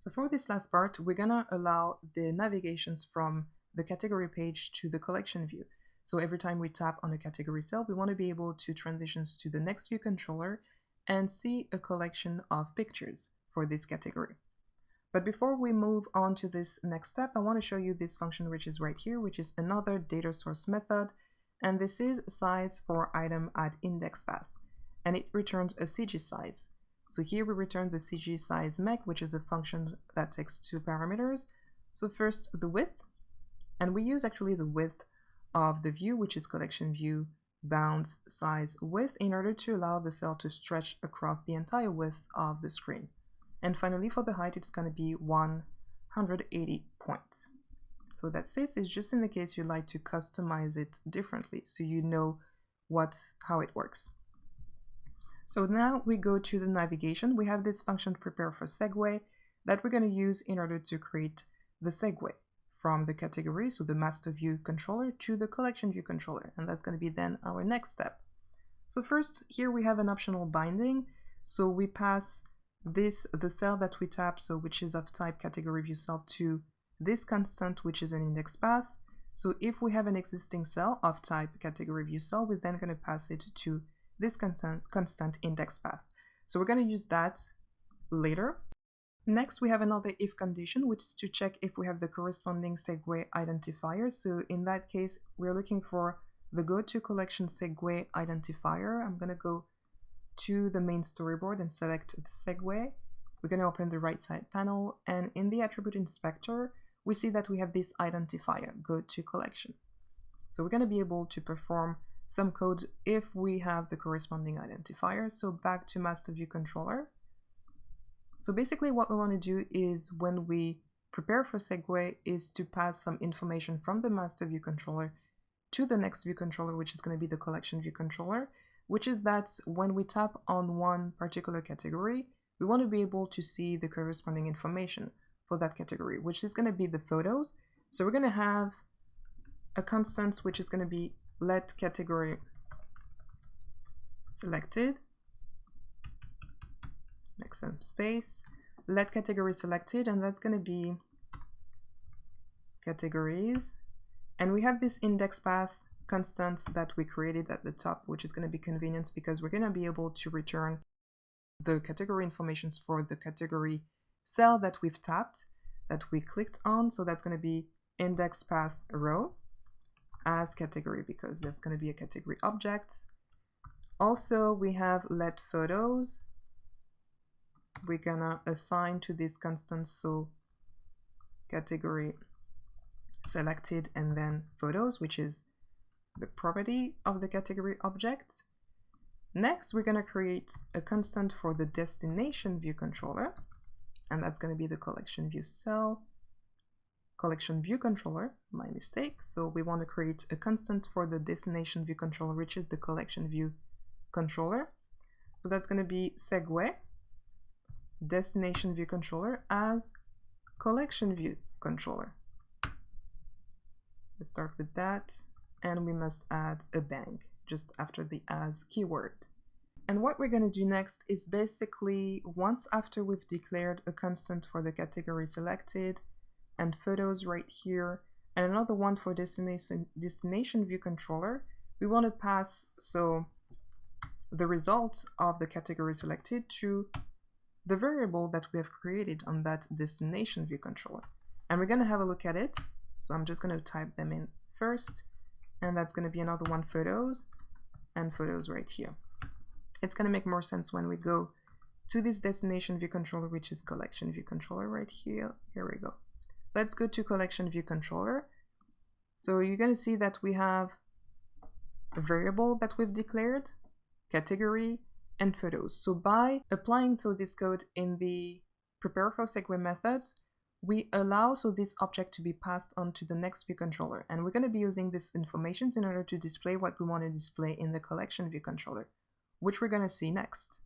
So for this last part, we're gonna allow the navigations from the category page to the collection view. So every time we tap on a category cell, we want to be able to transition to the next view controller and see a collection of pictures for this category. But before we move on to this next step, I want to show you this function which is right here, which is another data source method, and this is size for item at index path, and it returns a CG size. So here we return the CG size mech, which is a function that takes two parameters. So first the width, and we use actually the width of the view, which is collection view bounds size width, in order to allow the cell to stretch across the entire width of the screen. And finally for the height, it's going to be 180 points. So that's it. It's just in the case you'd like to customize it differently, so you know how it works. So now we go to the navigation. We have this function prepare for segue that we're going to use in order to create the segue from the category, so the master view controller, to the collection view controller, and that's going to be then our next step. So first, here we have an optional binding. So we pass the cell that we tap, so which is of type category view cell, to this constant, which is an index path. So if we have an existing cell of type category view cell, we're then going to pass it to this constant index path. So we're going to use that later. Next, we have another if condition, which is to check if we have the corresponding segue identifier. So in that case, we're looking for the go to collection segue identifier. I'm going to go to the main storyboard and select the segue. We're going to open the right side panel, and in the attribute inspector, we see that we have this identifier, go to collection. So we're going to be able to perform some code if we have the corresponding identifier. So back to master view controller. So basically what we want to do is, when we prepare for segue, is to pass some information from the master view controller to the next view controller, which is going to be the collection view controller, which is that when we tap on one particular category, we want to be able to see the corresponding information for that category, which is going to be the photos. So we're going to have a constant which is going to be let category selected, make some space, let category selected, and that's going to be categories. And we have this index path constant that we created at the top, which is going to be convenience, because we're going to be able to return the category informations for the category cell that we've tapped, that we clicked on. So that's going to be index path row as category, because that's going to be a category object. Also, we have let photos. We're gonna assign to this constant, so category selected and then photos, which is the property of the category object. Next, we're gonna create a constant for the destination view controller, and that's gonna be the collection view cell. Collection view controller, my mistake. So we want to create a constant for the destination view controller, which is the collection view controller. So that's going to be segue destination view controller as collection view controller. Let's start with that, and we must add a bang just after the as keyword. And what we're going to do next is basically, once after we've declared a constant for the category selected and photos right here, and another one for destination view controller, we want to pass the result of the category selected to the variable that we have created on that destination view controller. And we're going to have a look at it. So I'm just going to type them in first, and that's going to be another one, photos, and photos right here. It's going to make more sense when we go to this destination view controller, which is collection view controller right here. Here we go. Let's go to collection view controller. So you're going to see that we have a variable that we've declared, category, and photos. So by applying this code in the prepare for segue methods, we allow this object to be passed on to the next view controller. And we're going to be using this information in order to display what we want to display in the collection view controller, which we're going to see next.